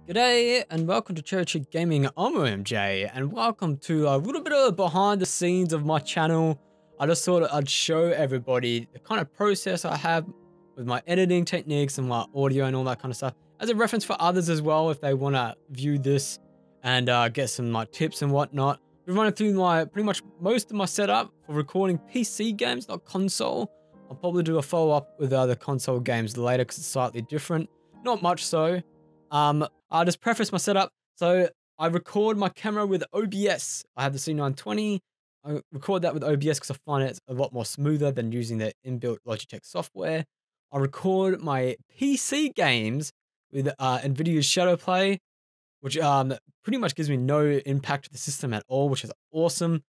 G'day and welcome to Church Gaming. I'm OMJ and welcome to a little bit of behind the scenes of my channel. I just thought I'd show everybody the kind of process I have with my editing techniques and my audio and all that kind of stuff as a reference for others as well if they want to view this and get some tips and whatnot. We're running through pretty much most of my setup for recording PC games, not console. I'll probably do a follow-up with other console games later because it's slightly different. Not much so. I'll just preface my setup. So I record my camera with OBS. I have the C920. I record that with OBS because I find it's a lot more smoother than using the inbuilt Logitech software. I record my PC games with NVIDIA's Shadowplay, which pretty much gives me no impact to the system at all, which is awesome.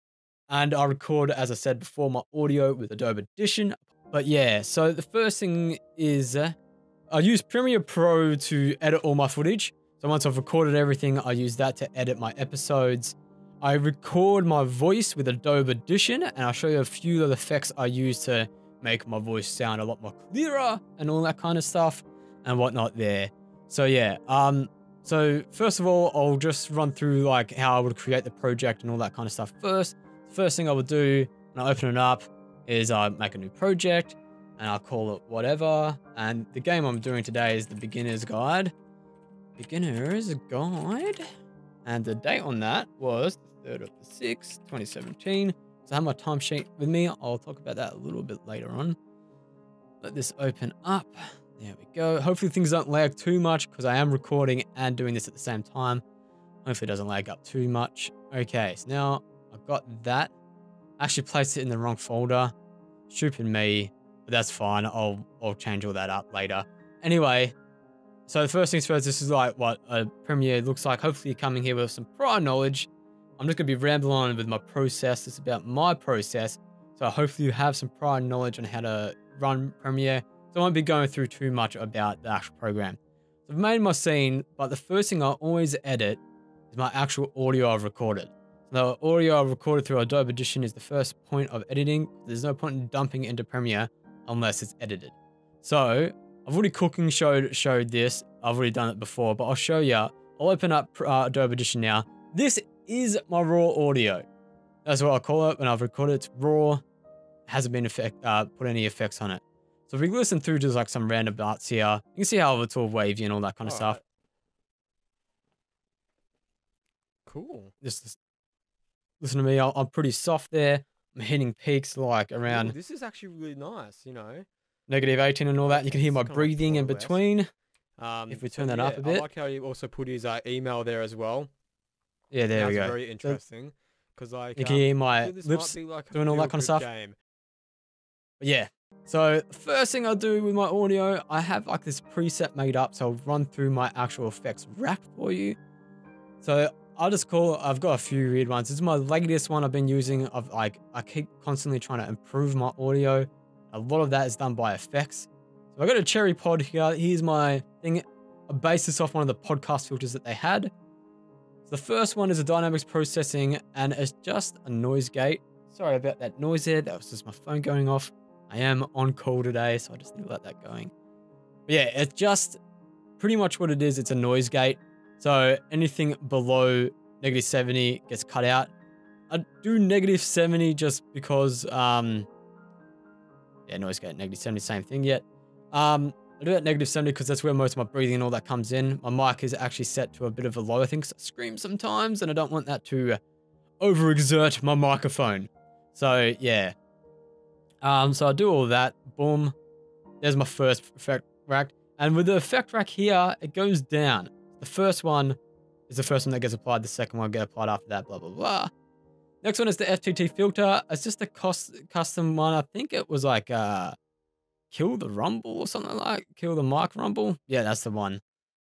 And I record, as I said before, my audio with Adobe Audition. But yeah, so the first thing is I use Premiere Pro to edit all my footage. So once I've recorded everything, I use that to edit my episodes. I record my voice with Adobe Audition, and I'll show you a few of the effects I use to make my voice sound a lot more clearer and all that kind of stuff and whatnot there. So yeah, so first of all, I'll just run through like how I would create the project and all that kind of stuff first. The first thing I would do when I open it up is I make a new project and I'll call it whatever. And the game I'm doing today is the Beginner's Guide. Beginner's Guide. And the date on that was the 3rd of the 6th, 2017. So I have my timesheet with me. I'll talk about that a little bit later on. Let this open up. There we go. Hopefully things don't lag too much because I am recording and doing this at the same time. Hopefully it doesn't lag up too much. Okay, so now I've got that. I actually placed it in the wrong folder. Stupid me, but that's fine. I'll change all that up later. Anyway, so the first things first, this is like what a Premiere looks like. Hopefully you're coming here with some prior knowledge. I'm just going to be rambling on with my process. It's about my process. So hopefully you have some prior knowledge on how to run Premiere. So I won't be going through too much about the actual program. So I've made my scene, but the first thing I always edit is my actual audio I've recorded. So the audio I've recorded through Adobe Audition is the first point of editing. There's no point in dumping it into Premiere unless it's edited. So I've already cooking showed this. I've already done it before, but I'll show you. I'll open up Adobe Audition now. This is my raw audio. That's what I call it when I've recorded. It's raw. It hasn't been put any effects on it. So if we listen through just like some random parts here, you can see how it's all wavy and all that kind of stuff. Cool. Just listen to me. I'm pretty soft there. I'm hitting peaks like around. Ooh, this is actually really nice, you know. -18 and all that. You can hear my breathing in between. If we turn that up a bit. I like how you also put his email there as well. Yeah, there we go. That's very interesting. Because like you can hear my lips doing all that kind of stuff. But yeah. So first thing I do with my audio, I have like this preset made up. So I'll run through my actual effects rack for you. So I've got a few weird ones. This is my latest one I've been using. I keep constantly trying to improve my audio. A lot of that is done by effects. So I got a cherry pod here. Here's my thing. I based this off one of the podcast filters that they had. So the first one is a dynamics processing and it's just a noise gate. Sorry about that noise there. That was just my phone going off. I am on call today, so I just need to let that going. But yeah, it's just pretty much what it is. It's a noise gate. So anything below -70 gets cut out. I do -70 just because, yeah, noise gate, -70, same thing yet. I do it at -70 because that's where most of my breathing and all that comes in. My mic is actually set to a bit of a low, I think, because I scream sometimes and I don't want that to overexert my microphone. So yeah. So I do all that. Boom. There's my first effect rack. And with the effect rack here, it goes down. The first one is the first one that gets applied. The second one gets applied after that, blah, blah, blah. Next one is the FTT filter. It's just a custom one. I think it was like Kill the Rumble or something like Kill the Mic Rumble. Yeah, that's the one.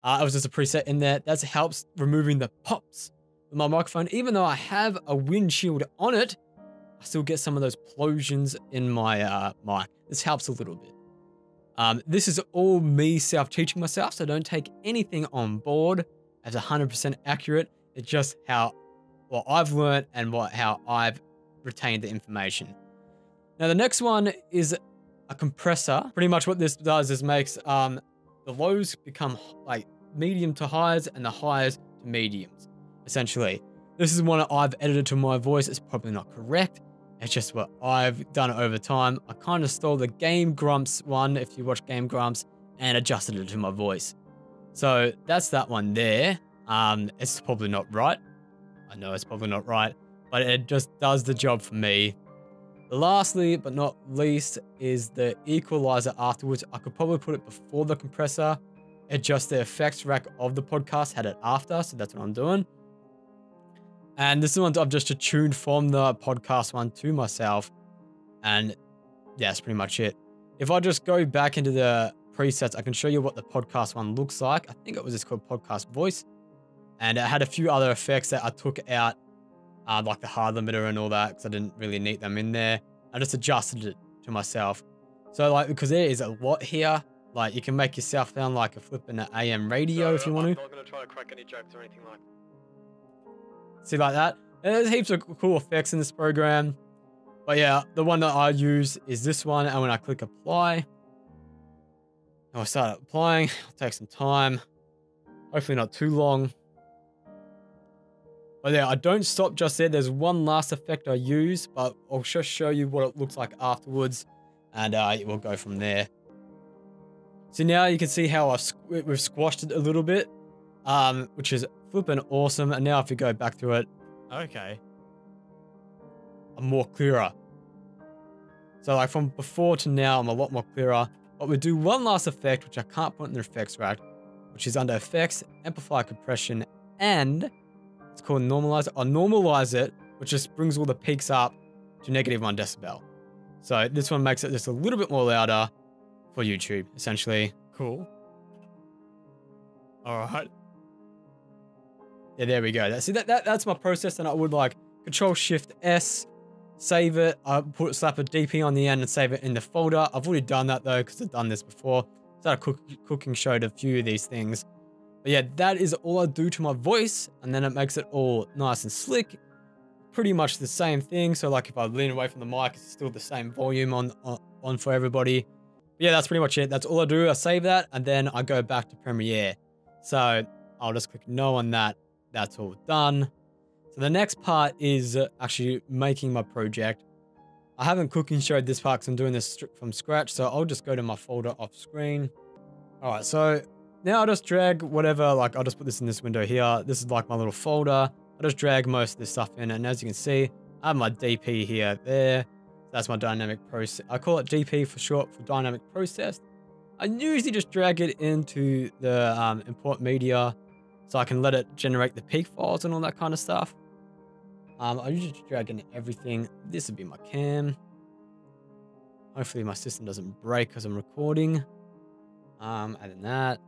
It was just a preset in there. That helps removing the pops with my microphone. Even though I have a windshield on it, I still get some of those plosions in my mic. This helps a little bit. This is all me self-teaching myself, so don't take anything on board as 100% accurate. It's just what I've learned and how I've retained the information. Now the next one is a compressor. Pretty much what this does is makes the lows become like medium to highs and the highs to mediums, essentially. This is one I've edited to my voice. It's probably not correct. It's just what I've done over time. I kind of stole the Game Grumps one, if you watch Game Grumps, and adjusted it to my voice. So that's that one there. It's probably not right. I know it's probably not right, but it just does the job for me. Lastly, but not least, is the equalizer afterwards. I could probably put it before the compressor. Adjust the effects rack of the podcast, had it after, so that's what I'm doing. And this is one I've just tuned from the podcast one to myself. And yeah, that's pretty much it. If I just go back into the presets, I can show you what the podcast one looks like. I think it was just called podcast voice. And it had a few other effects that I took out, like the hard limiter and all that, because I didn't really need them in there. I just adjusted it to myself. So like, because there is a lot here, like you can make yourself sound like a flipping AM radio if you want to. I'm not going to try to crack any jokes or anything like that. See like that? There's heaps of cool effects in this program. But yeah, the one that I use is this one. And when I click apply, I'll start applying. It'll take some time. Hopefully not too long. But yeah, I don't stop just there. There's one last effect I use, but I'll just show you what it looks like afterwards. And we'll go from there. So now you can see how we've squashed it a little bit, which is flipping awesome. And now if you go back to it, okay, I'm more clearer. So like from before to now, I'm a lot more clearer. But we do one last effect, which I can't put in the effects rack, which is under effects, amplify compression, and it's called normalize. I'll normalize it, which just brings all the peaks up to -1 decibel. So this one makes it just a little bit more louder for YouTube, essentially. Cool. All right. Yeah, there we go. See, that's my process, and I would like Control-Shift-S, save it. I slap a DP on the end and save it in the folder. I've already done that though, because I've done this before. So I cooking showed a few of these things. But yeah, that is all I do to my voice, and then it makes it all nice and slick. Pretty much the same thing. So like if I lean away from the mic, it's still the same volume on for everybody. But yeah, that's pretty much it. That's all I do. I save that, and then I go back to Premiere. So I'll just click no on that. That's all done. So the next part is actually making my project. I haven't cooking showed this part because I'm doing this from scratch. So I'll just go to my folder off screen. All right, so now I'll just drag whatever, like I'll just put this in this window here. This is like my little folder. I'll just drag most of this stuff in. And as you can see, I have my DP here, there. That's my dynamic process. I call it DP for short for dynamic process. I usually just drag it into the import media so I can let it generate the peak files and all that kind of stuff. I usually just drag in everything. This would be my cam. Hopefully my system doesn't break because I'm recording. And then that.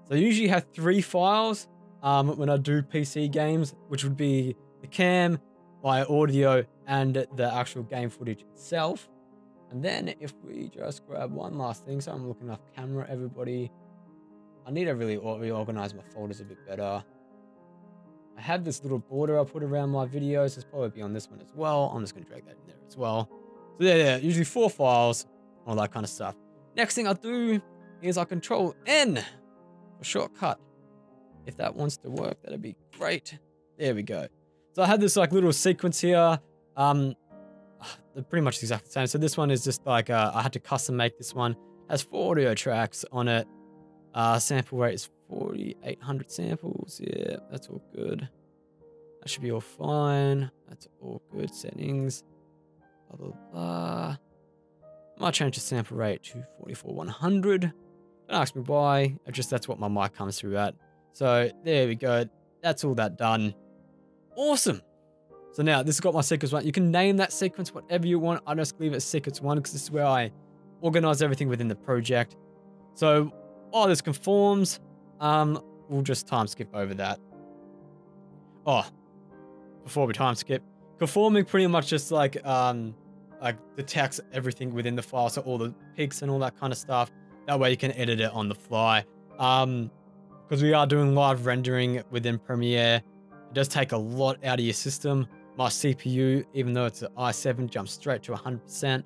So I usually have 3 files when I do PC games, which would be the cam, my audio, and the actual game footage itself. And then if we just grab one last thing, so I'm looking off camera, everybody. I need to really reorganize my folders a bit better. I have this little border I put around my videos. It's probably be on this one as well. I'm just going to drag that in there as well. So yeah, usually 4 files, all that kind of stuff. Next thing I do is I Control N for shortcut. If that wants to work, that'd be great. There we go. So I had this like little sequence here. They're pretty much the exact same. So this one is just like, I had to custom make this one. It has 4 audio tracks on it. Sample rate is 4,800 samples. Yeah, that's all good. That should be all fine. That's all good. Settings. Blah, blah, blah. I might change the sample rate to 44,100. Don't ask me why. That's what my mic comes through at. So there we go. That's all that done. Awesome. So now this has got my sequence 1. You can name that sequence whatever you want. I just leave it sequence 1 because this is where I organize everything within the project. So while this conforms, we'll just time skip over that. Oh, before we time skip, conforming pretty much just like detects everything within the file. So all the peaks and all that kind of stuff. That way you can edit it on the fly. Because we are doing live rendering within Premiere. It does take a lot out of your system. My CPU, even though it's an i7, jumps straight to 100%.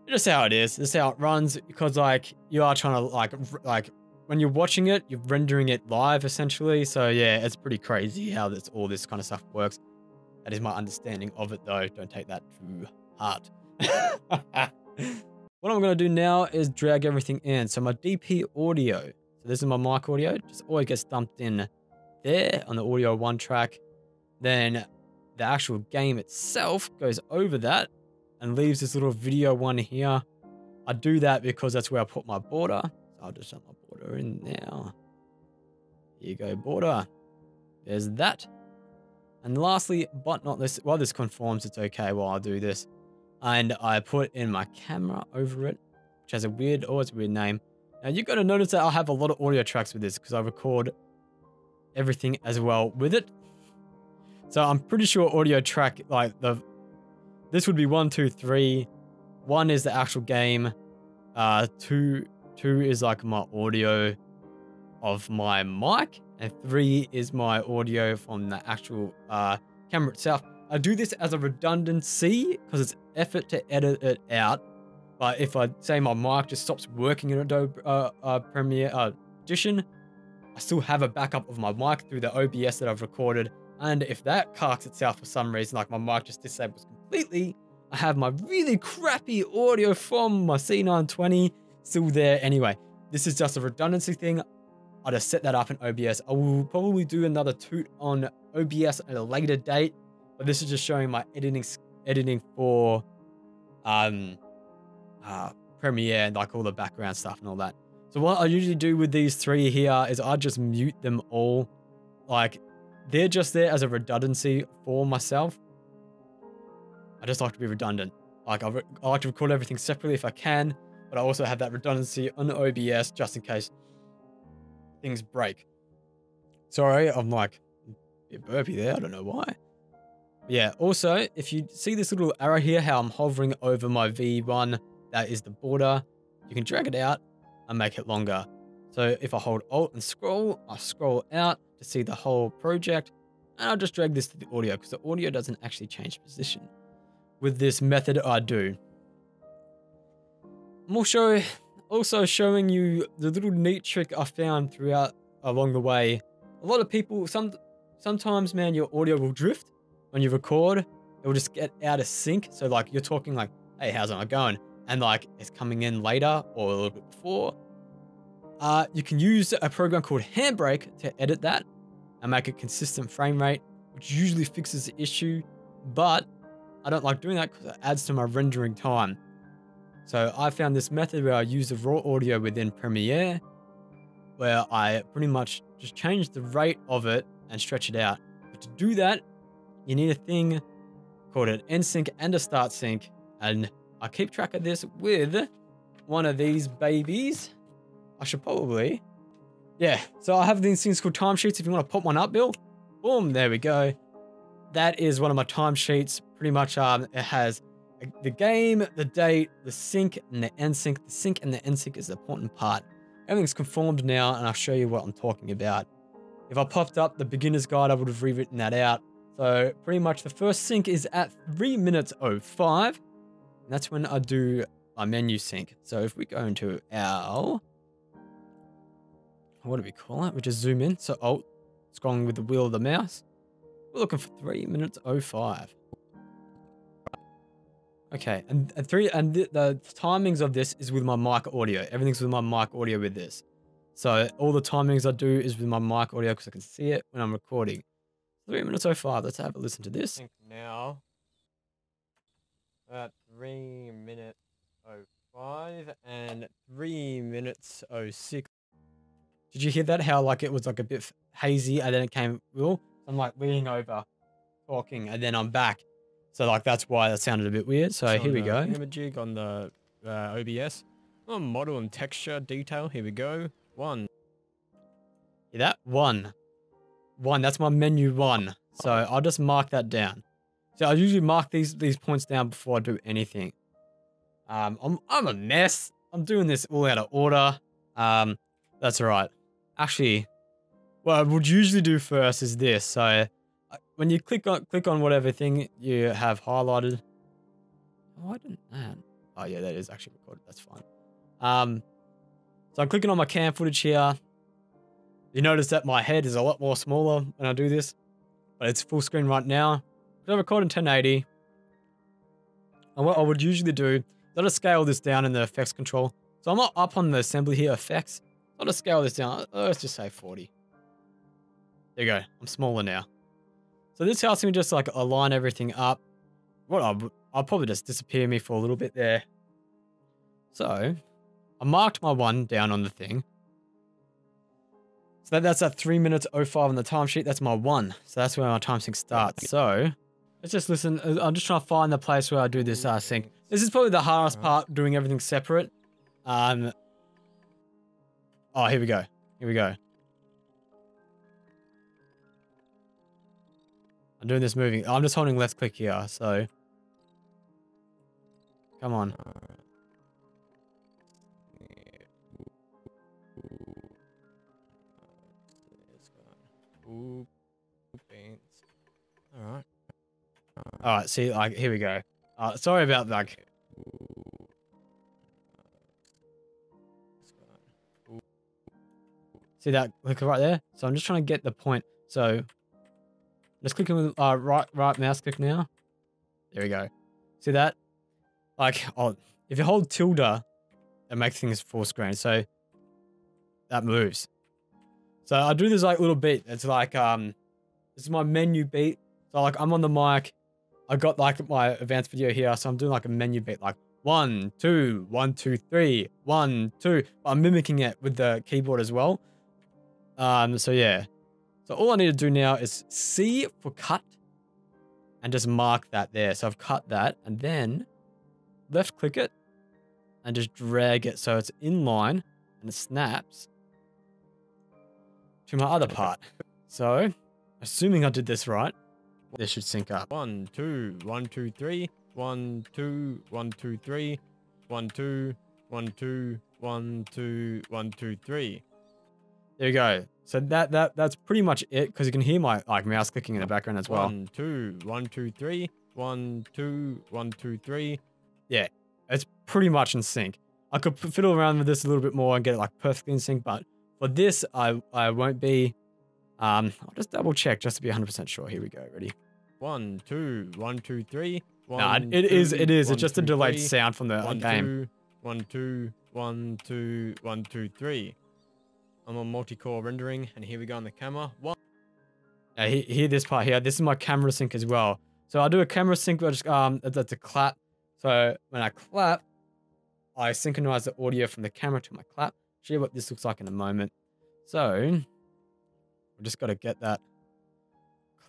Just how it is. This is how it runs because like you are trying to like when you're watching it, you're rendering it live essentially. So yeah, it's pretty crazy how all this kind of stuff works. That is my understanding of it though. Don't take that too hard. What I'm going to do now is drag everything in. So my DP audio. So this is my mic audio. Just always gets dumped in there on the audio 1 track. Then the actual game itself goes over that and leaves this little video one here. I do that because that's where I put my border. So I'll just set my border in now. Here you go, border. There's that. And lastly, but not least, while this conforms, it's okay while I do this. And I put in my camera over it, which has a weird, it's a weird name. Now you've got to notice that I have a lot of audio tracks with this because I record everything as well with it. So I'm pretty sure audio track, like this would be 1, 2, 3. 1 is the actual game. 2 is like my audio of my mic. And 3 is my audio from the actual camera itself. I do this as a redundancy because it's effort to edit it out. But if I say my mic just stops working in Adobe Premiere Audition, I still have a backup of my mic through the OBS that I've recorded. And if that carks itself for some reason, like my mic just disables completely, I have my really crappy audio from my C920 still there anyway. This is just a redundancy thing. I'll just set that up in OBS. I will probably do another toot on OBS at a later date, but this is just showing my editing for Premiere and like all the background stuff and all that. So what I usually do with these 3 here is I just mute them all. Like they're just there as a redundancy for myself. I just like to be redundant. Like I like to record everything separately if I can, but I also have that redundancy on the OBS just in case things break. Sorry, I'm like a bit burpy there. I don't know why. Yeah, also, if you see this little arrow here, how I'm hovering over my V1, that is the border. You can drag it out and make it longer. So if I hold Alt and scroll, I scroll out to see the whole project. And I'll just drag this to the audio because the audio doesn't actually change position. With this method, I do. I'm also showing you the little neat trick I found throughout along the way. A lot of people, sometimes, man, your audio will drift when you record. It will just get out of sync. So like you're talking like, hey, how's it going? And like it's coming in later or a little bit before. You can use a program called Handbrake to edit that and make a consistent frame rate, which usually fixes the issue. But I don't like doing that because it adds to my rendering time. So I found this method where I use the raw audio within Premiere, where I pretty much just change the rate of it and stretch it out. But to do that, you need a thing called an end sync and a start sync. And I keep track of this with one of these babies. I should probably, yeah. So I have these things called timesheets. If you want to pop one up, Bill, boom, there we go. That is one of my timesheets. Pretty much, it has the game, the date, the sync, and the end sync. The sync and the end sync is the important part. Everything's conformed now, and I'll show you what I'm talking about. If I popped up the beginner's guide, I would have rewritten that out. So pretty much the first sync is at 3 minutes 05. And that's when I do my menu sync. So if we go into our, what do we call it? We just zoom in. So Alt, scrolling with the wheel of the mouse. We're looking for 3 minutes 05. Okay, and the timings of this is with my mic audio. Everything's with my mic audio with this. So all the timings I do is with my mic audio because I can see it when I'm recording. 3 minutes 05. Let's have a listen to this. Now, at 3 minutes 05 and 3 minutes 06. Did you hear that? How like it was like a bit hazy and then it came, I'm like leaning over, talking, and then I'm back. So like that's why that sounded a bit weird. So here we go. Imaging on the OBS. Oh, model and texture detail. Here we go. 1. Hear that? 1. That's my menu 1. So I'll just mark that down. So I usually mark these points down before I do anything. I'm a mess. I'm doing this all out of order. That's all right. Actually, what I would usually do first is this. So when you click on whatever thing you have highlighted. Oh, I didn't. Man. Oh yeah, that is actually recorded. That's fine. So I'm clicking on my cam footage here. You notice that my head is a lot more smaller when I do this, but it's full screen right now. I record in 1080. And what I would usually do is I'll just scale this down in the effects control. So I'm not up on the assembly here, effects. I'll just scale this down. Let's just say 40. There you go. I'm smaller now. So this helps me just like align everything up. I'll probably just disappear me for a little bit there. So I marked my one down on the thing. So that's at 3 minutes 05 on the timesheet. That's my one. So that's where my time sync starts. So let's just listen. I'm just trying to find the place where I do this sync. This is probably the hardest part, doing everything separate. Oh, here we go. Here we go. I'm doing this moving. I'm just holding left click here, so. Come on. Alright. Alright, see, like, here we go. Sorry about that. See that clicker right there? So I'm just trying to get the point. So just clicking with right mouse click now. There we go. See that? Like, if you hold tilde, it makes things full screen. So that moves. So I do this like little beat. It's like this is my menu beat. So like I'm on the mic. I got like my advanced video here. So I'm doing like a menu beat, like 1, 2, 1, 2, 3, 1, 2. I'm mimicking it with the keyboard as well. So yeah. So all I need to do now is C for cut and just mark that there. So I've cut that and then left click it and just drag it so it's in line and it snaps to my other part. So assuming I did this right, this should sync up. 1, 2, 1, 2, 3, 1, 2, 1, 2, 3, 1, 2, 1, 2, 1, 2, 1, 2, 3. There you go. So that's pretty much it, because you can hear my like mouse clicking in the background as well. 1, 2, 1, 2, 3, 1, 2, 1, 2, 3. Yeah, it's pretty much in sync. I could fiddle around with this a little bit more and get it like perfectly in sync, but for this, I won't be. I'll just double check just to be 100% sure. Here we go. Ready? 1, 2, 1, 2, 3. Nah, it is. It's just a delayed sound from the game. 1, 2, 1, 2, 1, 2, 3. I'm on multi-core rendering, and here we go on the camera. 1. Hear this part here. This is my camera sync as well. So I'll do a camera sync, but just that's a clap. So when I clap, I synchronize the audio from the camera to my clap. Show you what this looks like in a moment. So we just got to get that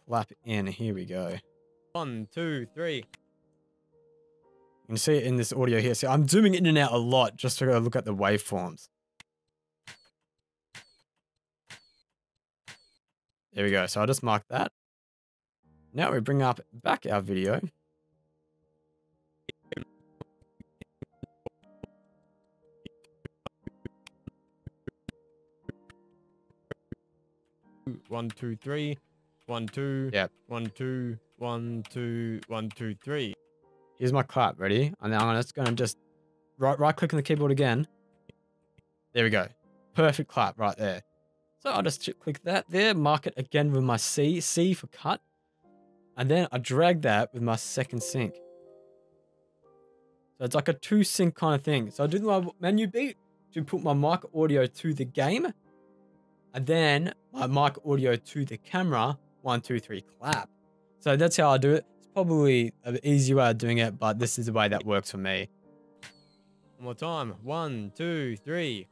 clap in. Here we go. 1, 2, 3. You can see it in this audio here. So I'm zooming in and out a lot just to look at the waveforms. There we go. So I'll just mark that. Now we bring up back our video. One, 2, 3. 1, 2. Yep. 1, 2. 1, 2. 1, 2, 3. Here's my clap. Ready? And now I'm just going to just right click on the keyboard again. There we go. Perfect clap right there. So I'll just click that there, mark it again with my C for cut. And then I drag that with my second sync. So it's like a 2 sync kind of thing. So I do my menu beat to put my mic audio to the game. And then my mic audio to the camera. 1, 2, 3, clap. So that's how I do it. It's probably an easy way of doing it, but this is the way that works for me. One more time. 1, 2, 3.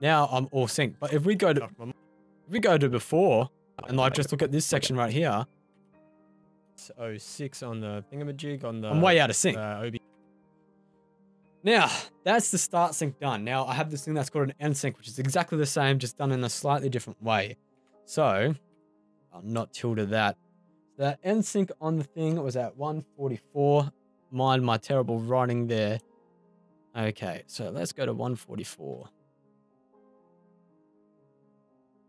Now I'm all synced. But if we go to before and like just look at this section right here. 06 on the thingamajig on the. I'm way out of sync. OB. Now that's the start sync done. Now I have this thing that's called an end sync, which is exactly the same, just done in a slightly different way. So I'll not tilde that. The end sync on the thing was at 144. Mind my terrible writing there. Okay, so let's go to 144.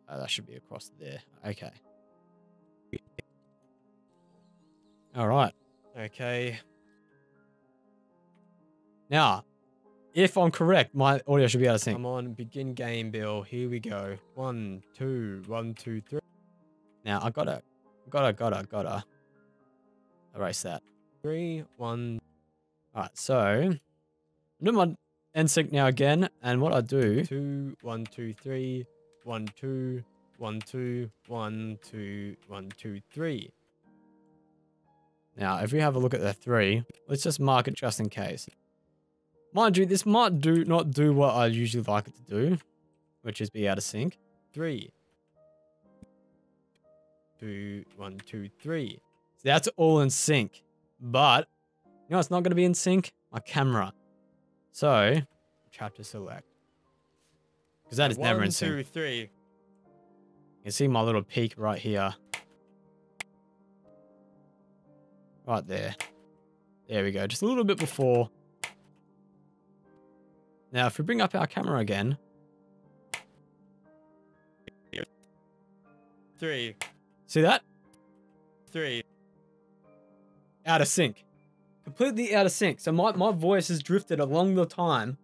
That should be across there. Okay. All right. Okay. Now, if I'm correct, my audio should be out of sync. I'm on begin game, Bill. Here we go. 1, 2, 1, 2, 3. Now, I gotta erase that. 3, 1. All right, so I'm doing my NSync now again, and what I do... 2, 1, 2, 3. 1, 2, 1, 2, 1, 2, 1, 2, 3. Now, if we have a look at the 3, let's just mark it just in case. Mind you, this might not do what I usually like it to do, which is be out of sync. 3. 2, 1, 2, 3. So that's all in sync. But, you know what's not going to be in sync? My camera. So, chapter select. Because that is never in sync. 1, 2, 3. You can see my little peak right here. Right there. There we go. Just a little bit before. Now, if we bring up our camera again. 3. See that? 3. Out of sync. Completely out of sync. So my voice has drifted along the time.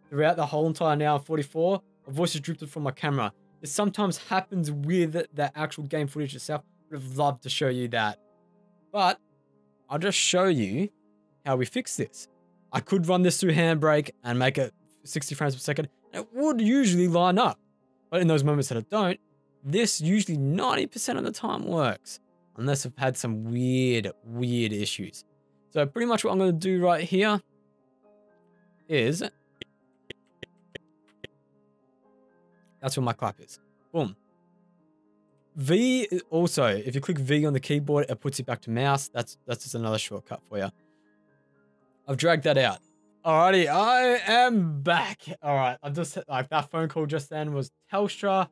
Throughout the whole entire hour 44. My voice has drifted from my camera. It sometimes happens with the actual game footage itself. I would have loved to show you that. But I'll just show you how we fix this. I could run this through Handbrake and make it 60 frames per second. And it would usually line up. But in those moments that I don't, this usually 90% of the time works. Unless I've had some weird issues. So pretty much what I'm going to do right here is... That's where my clap is. Boom. V also, if you click V on the keyboard, it puts it back to mouse. That's just another shortcut for you. I've dragged that out. Alrighty, I am back. Alright, I just, like, that phone call just then was Telstra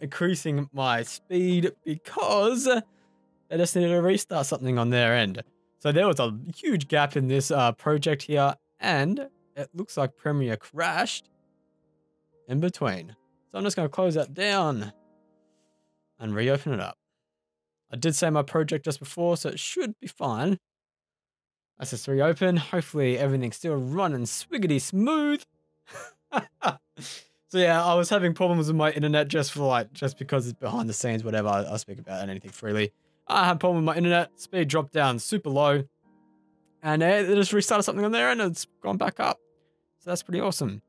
increasing my speed because they just needed to restart something on their end. So there was a huge gap in this project here, and it looks like Premiere crashed in between. So I'm just going to close that down and reopen it up. I did say my project just before, so it should be fine. Let's just reopen. Hopefully everything's still running swiggity smooth. So yeah, I was having problems with my internet just because it's behind the scenes, whatever. I'll speak about anything freely. I had a problem with my internet. Speed dropped down super low. And they just restarted something on there and it's gone back up. So that's pretty awesome.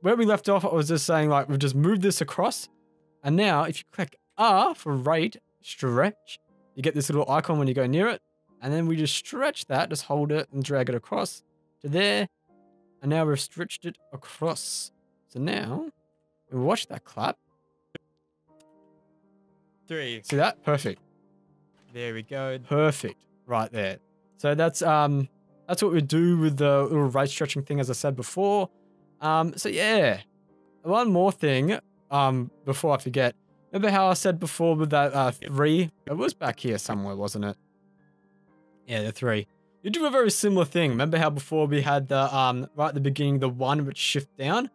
Where we left off, I was just saying, like, we've just moved this across. And now, if you click R for rate, stretch, you get this little icon when you go near it. And then we just stretch that, just hold it and drag it across to there. And now we've stretched it across. So now, we watch that clap. 3. See that? Perfect. There we go. Perfect. Right there. So that's what we do with the little rate stretching thing, as I said before. So yeah, one more thing, before I forget. Remember how I said before with that 3? It was back here somewhere, wasn't it? Yeah, the 3. You do a very similar thing. Remember how before we had the right at the beginning, the 1 would shift down?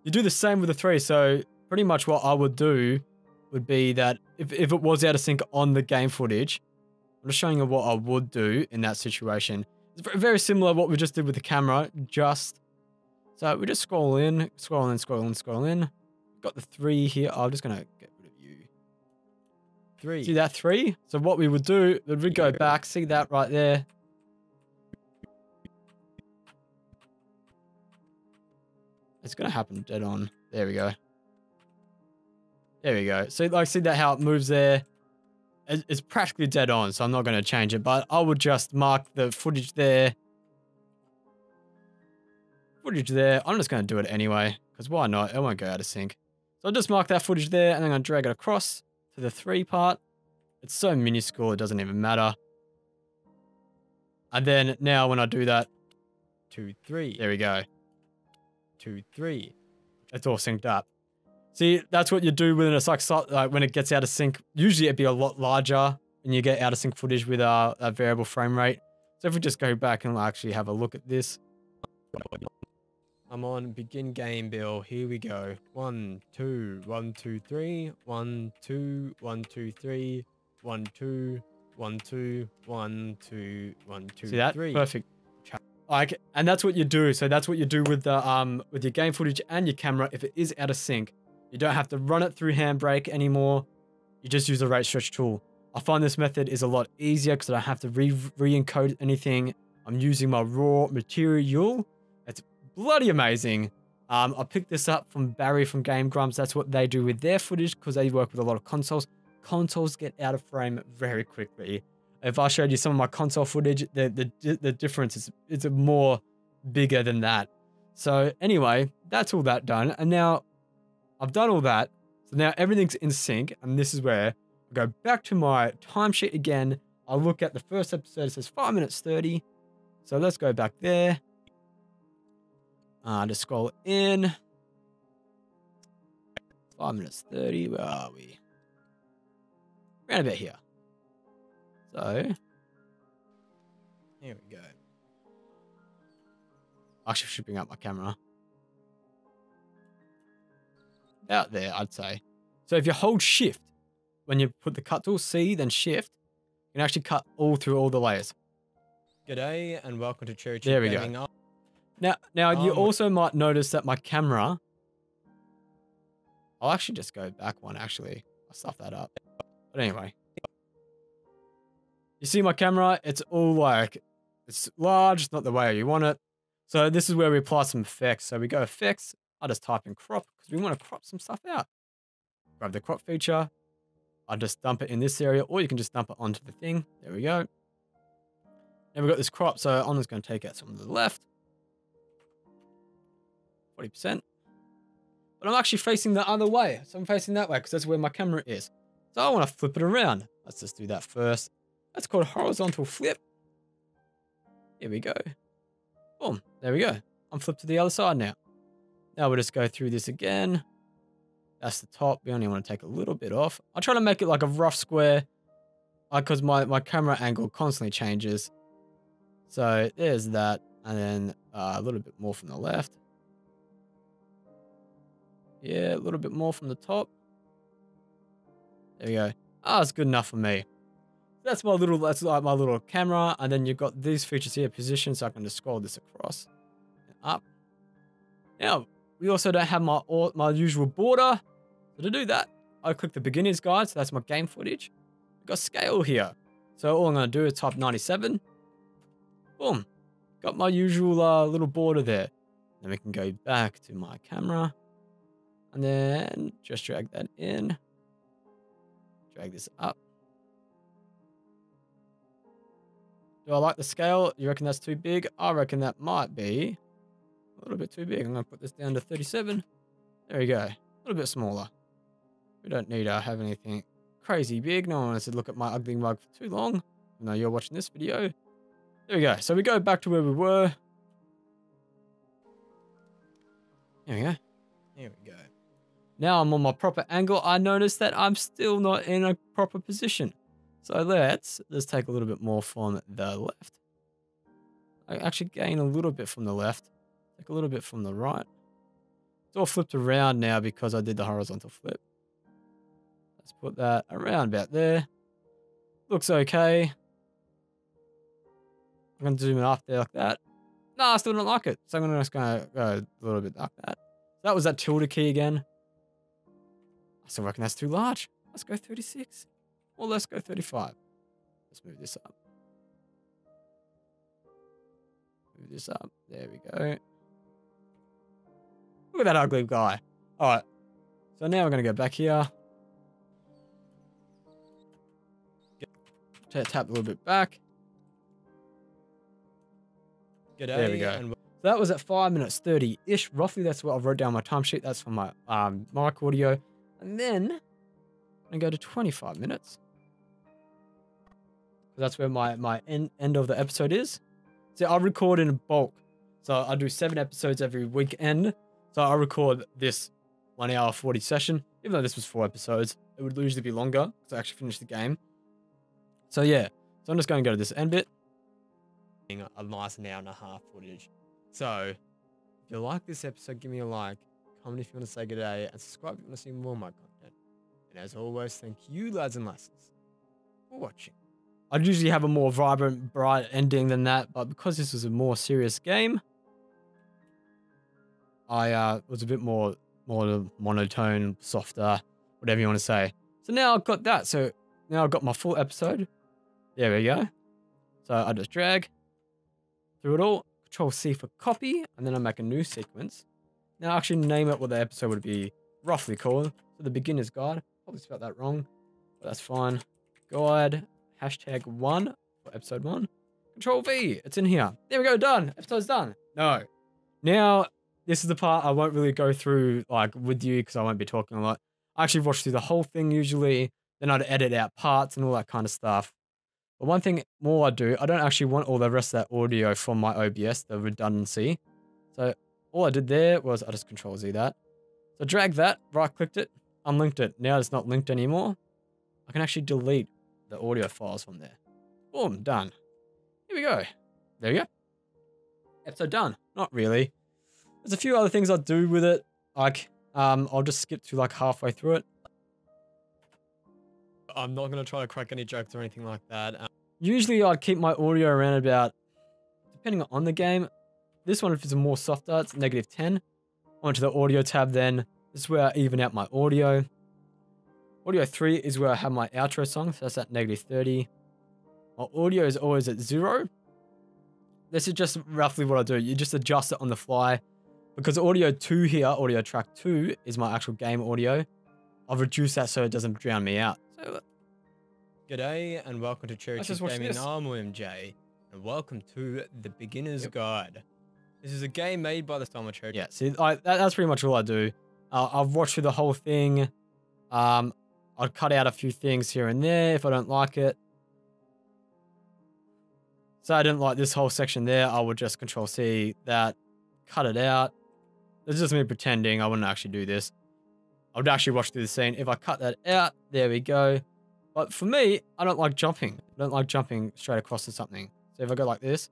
You do the same with the 3. So pretty much what I would do would be that if it was out of sync on the game footage, I'm just showing you what I would do in that situation. It's very similar to what we just did with the camera, so we just scroll in. Got the 3 here. I'm just going to get rid of you. 3. See that 3? So what we would do, we'd go back. See that right there? It's going to happen dead on. There we go. There we go. So like, see that how it moves there? It's practically dead on, so I'm not going to change it. But I would just mark the footage there. I'm just going to do it anyway, because why not? It won't go out of sync. So I'll just mark that footage there, and then I'm going to drag it across to the 3 part. It's so minuscule, it doesn't even matter. And then now when I do that, 2, 3. there we go. 2, 3. It's all synced up. See, that's what you do when it's like when it gets out of sync. Usually it'd be a lot larger when you get out of sync footage with a variable frame rate. So if we just go back and actually have a look at this. I'm on begin game, Bill. Here we go. 1, 2, 1, 2, 3. 1, 2, 1, 2, 3. 1, 2, 1, 2, 1, 2, 1, 2, See that? 3. Perfect. Like, and that's what you do. So that's what you do with the with your game footage and your camera. If it is out of sync, you don't have to run it through Handbrake anymore. You just use the rate stretch tool. I find this method is a lot easier because I don't have to re-encode anything. I'm using my raw material. It's bloody amazing. I picked this up from Barry from Game Grumps. That's what they do with their footage because they work with a lot of consoles. Consoles get out of frame very quickly. If I showed you some of my console footage, the difference is more bigger than that. So anyway, that's all that done. And now I've done all that. So now everything's in sync. And this is where I go back to my timesheet again. I look at the first episode. It says 5 minutes 30. So let's go back there. Just scroll in. 5 minutes 30. Where are we? Around about here. So, here we go. Actually, I should bring up my camera. Out there, I'd say. So if you hold shift, when you put the cut tool, C, then shift, you can actually cut all through all the layers. G'day and welcome to Church There we Gaming. go. Now you also might notice that my camera, I'll actually just go back one, actually. I'll stuff that up. But anyway. You see my camera, it's all like, it's large, it's not the way you want it. So this is where we apply some effects. So we go effects, I just type in crop because we want to crop some stuff out. Grab the crop feature, I just dump it in this area, or you can just dump it onto the thing. There we go. Now we've got this crop, so I'm just going to take out some of the left. 40%. But I'm actually facing the other way. So I'm facing that way because that's where my camera is. So I want to flip it around. Let's just do that first. That's called horizontal flip. Here we go. Boom. There we go. I'm flipped to the other side now. Now we'll just go through this again. That's the top. We only want to take a little bit off. I'll try to make it like a rough square because my camera angle constantly changes. So there's that. And then a little bit more from the left. Yeah, a little bit more from the top. There we go. It's good enough for me. That's like my little camera. And then you've got these features here, position, so I can just scroll this across and up. Now, we also don't have my usual border. So to do that, I click the beginner's guide. So that's my game footage. We've got scale here. So all I'm going to do is type 97. Boom. Got my usual little border there. Then we can go back to my camera. And then just drag that in. Drag this up. Do I like the scale? You reckon that's too big? I reckon that might be a little bit too big. I'm going to put this down to 37. There we go. A little bit smaller. We don't need to have anything crazy big. No one wants to look at my ugly mug for too long. No, you're watching this video. There we go. So we go back to where we were. There we go. Here we go. Now I'm on my proper angle. I notice that I'm still not in a proper position. So let's take a little bit more from the left. I actually gain a little bit from the left. Take a little bit from the right. It's all flipped around now because I did the horizontal flip. Let's put that around about there. Looks okay. I'm going to zoom it up there like that. No, I still don't like it. So I'm just going to go a little bit like that. That was that tilde key again. I still reckon that's too large. Let's go 36. Or let's go 35. Let's move this up. Move this up. There we go. Look at that ugly guy. All right. So now we're going to go back here. Tap a little bit back. G'day. There we go. So that was at 5 minutes 30-ish. Roughly, that's what I wrote down on my timesheet. That's from my mic audio. And then I'm going to go to 25 minutes. That's where my end of the episode is. So I record in bulk. So I do 7 episodes every weekend. So I record this 1 hour 40 session. Even though this was 4 episodes, it would usually be longer because I actually finished the game. So yeah. So I'm just going to go to this end bit. A nice 1.5 hour footage. So if you like this episode, give me a like. Comment if you want to say g'day. And subscribe if you want to see more of my content. And as always, thank you, lads and lasses, for watching. I'd usually have a more vibrant, bright ending than that, but because this was a more serious game, I was a bit more monotone, softer, whatever you want to say. So now I've got that. So now I've got my full episode. There we go. So I just drag through it all, Control C for copy, and then I make a new sequence. Now I actually name it what the episode would be roughly called. So the beginner's guide. Probably spelled that wrong, but that's fine. Guide, #1 for episode 1. Control V, it's in here. There we go, done. Episode's done. No. Now, this is the part I won't really go through like with you because I won't be talking a lot. I actually watch through the whole thing usually. Then I'd edit out parts and all that kind of stuff. But one thing more I do, I don't actually want all the rest of that audio from my OBS, the redundancy. So all I did there was I just Control Z that. So drag that, right clicked it, unlinked it. Now it's not linked anymore. I can actually delete the audio files from there. Boom, done. Here we go. There we go. Episode done. Not really. There's a few other things I'll do with it. Like, I'll just skip to like halfway through it. I'm not going to try to crack any jokes or anything like that. Usually I'd keep my audio around about, depending on the game. This one, if it's a more softer, it's -10. Onto the audio tab then. This is where I even out my audio. Audio 3 is where I have my outro song, so that's at -30. My audio is always at 0. This is just roughly what I do. You just adjust it on the fly. Because audio 2 here, audio track 2, is my actual game audio. I've reduced that so it doesn't drown me out. So, G'day and welcome to Cherry Let's just Chick watch Gaming. this. I'm MJ and welcome to the Beginner's Guide. This is a game made by the Summer Cherry. yeah, see, that's pretty much all I do. I've watched through the whole thing. I'd cut out a few things here and there if I don't like it. So I didn't like this whole section there. I would just Control C that, cut it out. It's just me pretending I wouldn't actually do this. I would actually watch through the scene. If I cut that out, there we go. But for me, I don't like jumping. I don't like jumping straight across to something. So if I go like this,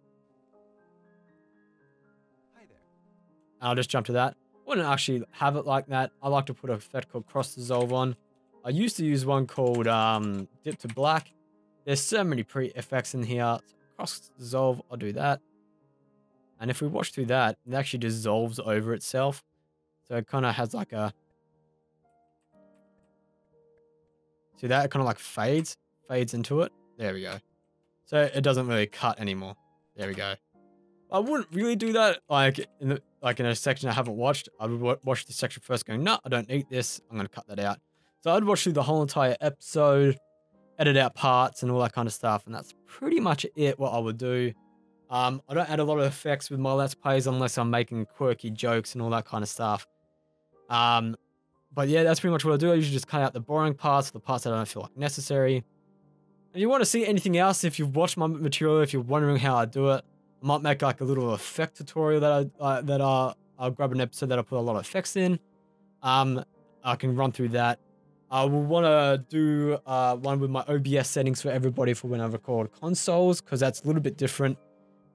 Hi there. I'll just jump to that. I wouldn't actually have it like that. I like to put an effect called cross dissolve on. I used to use one called dip to black. There's so many pre-effects in here. So cross dissolve, I'll do that. And if we watch through that, it actually dissolves over itself. So it kind of has like a... See that? It kind of like fades into it. There we go. So it doesn't really cut anymore. There we go. I wouldn't really do that like in a section I haven't watched. I would watch the section first going, no, I don't need this. I'm going to cut that out. So I'd watch through the whole entire episode, edit out parts and all that kind of stuff. And that's pretty much it, what I would do. I don't add a lot of effects with my Let's Plays unless I'm making quirky jokes and all that kind of stuff. But yeah, that's pretty much what I do. I usually just cut out the boring parts, the parts that I don't feel like necessary. And if you want to see anything else, if you've watched my material, if you're wondering how I do it, I might make like a little effect tutorial that I'll grab an episode that I put a lot of effects in. I can run through that. I will want to do one with my OBS settings for everybody for when I record consoles, because that's a little bit different.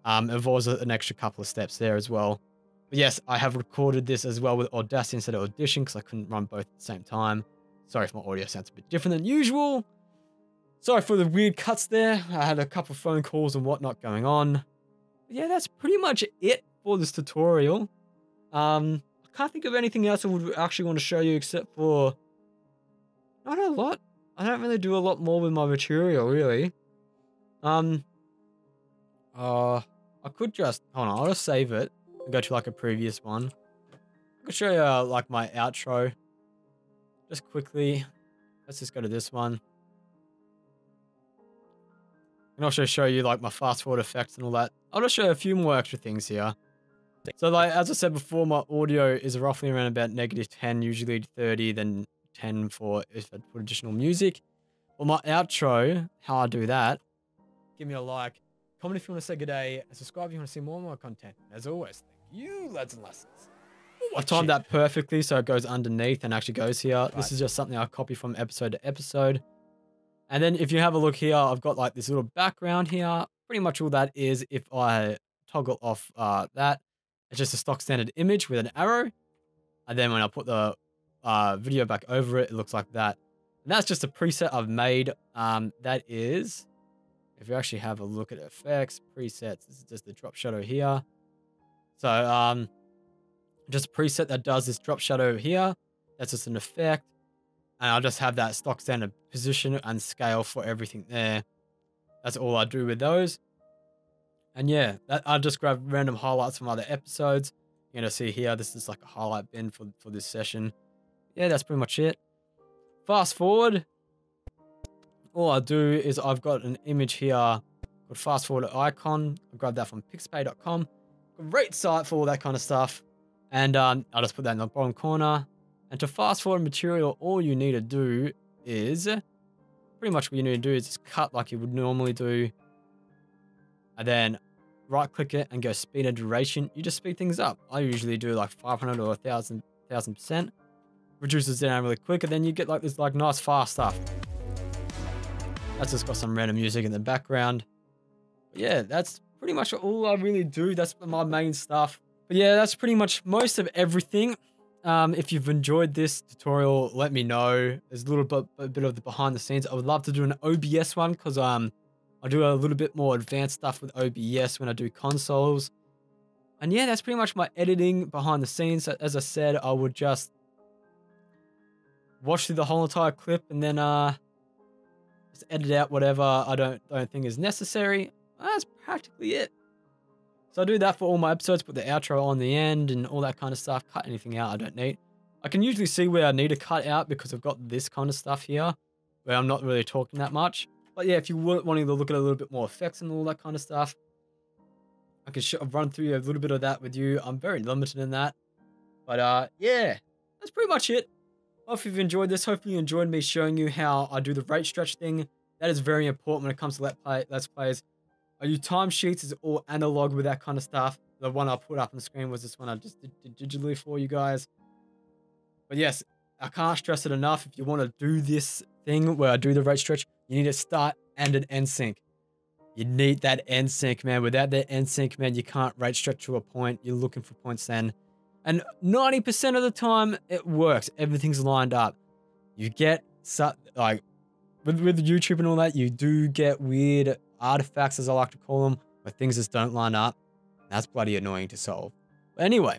It involves an extra couple of steps there as well. But yes, I have recorded this as well with Audacity instead of Audition because I couldn't run both at the same time. Sorry if my audio sounds a bit different than usual. Sorry for the weird cuts there. I had a couple of phone calls and whatnot going on. But yeah, that's pretty much it for this tutorial. I can't think of anything else I would actually want to show you except for... Not a lot. I don't really do a lot more with my material, really. I could just... Hold on, I'll just save it. Go to like a previous one. I could show you like my outro. Just quickly. Let's just go to this one. I can also show you like my fast forward effects and all that. I'll just show you a few more extra things here. So like, as I said before, my audio is roughly around about -10, usually 30, then 10 for if I put additional music. Well, my outro, how I do that. Give me a like. Comment if you want to say good day. And subscribe if you want to see more of my content. As always, thank you, lads and lasses. I've timed that perfectly so it goes underneath and actually goes here. Right. This is just something I copy from episode to episode. And then if you have a look here, I've got like this little background here. Pretty much all that is, if I toggle off that, it's just a stock standard image with an arrow. And then when I put the video back over it, it looks like that. And that's just a preset I've made. That is if you actually have a look at effects, presets, this is just the drop shadow here. So just a preset that does this drop shadow here. That's just an effect. And I'll just have that stock standard position and scale for everything there. That's all I do with those. And yeah, I'll just grab random highlights from other episodes. You're going to see here, this is like a highlight bin for this session. Yeah, that's pretty much it. Fast forward. All I do is I've got an image here called fast forward icon. I grabbed that from pixpay.com. Great site for all that kind of stuff. And I'll just put that in the bottom corner. And to fast forward material, all you need to do is, pretty much what you need to do is just cut like you would normally do. And then right click it and go speed and duration. You just speed things up. I usually do like 500 or 1000%. Reduces down really quick, and then you get like this like nice fast stuff. That's just got some random music in the background. But yeah, that's pretty much all I really do. That's my main stuff. But yeah, that's pretty much most of everything. If you've enjoyed this tutorial, let me know. There's a bit of the behind the scenes. I would love to do an OBS one because I do a little bit more advanced stuff with OBS when I do consoles. And yeah, that's pretty much my editing behind the scenes. As I said, I would just watch through the whole entire clip and then just edit out whatever I don't think is necessary. That's practically it. So I do that for all my episodes, put the outro on the end and all that kind of stuff. Cut anything out I don't need. I can usually see where I need to cut out because I've got this kind of stuff here where I'm not really talking that much. But yeah, if you were wanting to look at a little bit more effects and all that kind of stuff, I can run through a little bit of that with you. I'm very limited in that. But yeah, that's pretty much it. Hope you've enjoyed this. Hopefully you enjoyed me showing you how I do the rate stretch thing. That is very important when it comes to Let's Plays. I use timesheets, is all analog with that kind of stuff. The one I put up on the screen was this one I just did digitally for you guys. But yes, I can't stress it enough. If you want to do this thing where I do the rate stretch, you need a start and an end sync. You need that end sync, man. Without that end sync, man, you can't rate stretch to a point. You're looking for points then. And 90% of the time, it works. Everything's lined up. You get, like, with YouTube and all that, you do get weird artifacts, as I like to call them, where things just don't line up. That's bloody annoying to solve. But anyway,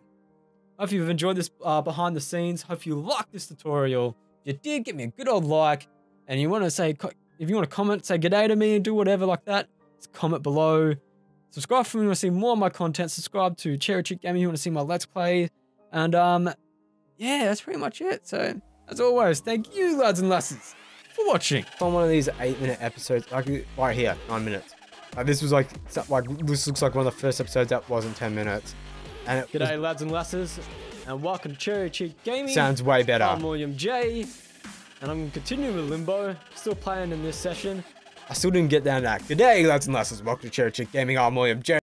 hope you've enjoyed this behind the scenes. Hope you liked this tutorial. If you did, give me a good old like. And you want to say, if you want to comment, say g'day to me and do whatever like that, just comment below. Subscribe if you want to see more of my content. Subscribe to Cherry Chick Gaming if you want to see my Let's Play. And yeah, that's pretty much it. So as always, thank you lads and lasses for watching. On one of these 8-minute episodes, like right here, 9 minutes. This was like this looks like one of the first episodes that wasn't 10 minutes. And G'day lads and lasses, and welcome to Cherry Chick Gaming. Sounds way better. I'm William J, and I'm continuing with Limbo. Still playing in this session. I still didn't get down to that. G'day lads and lasses, welcome to Cherry Chick Gaming. I'm William J.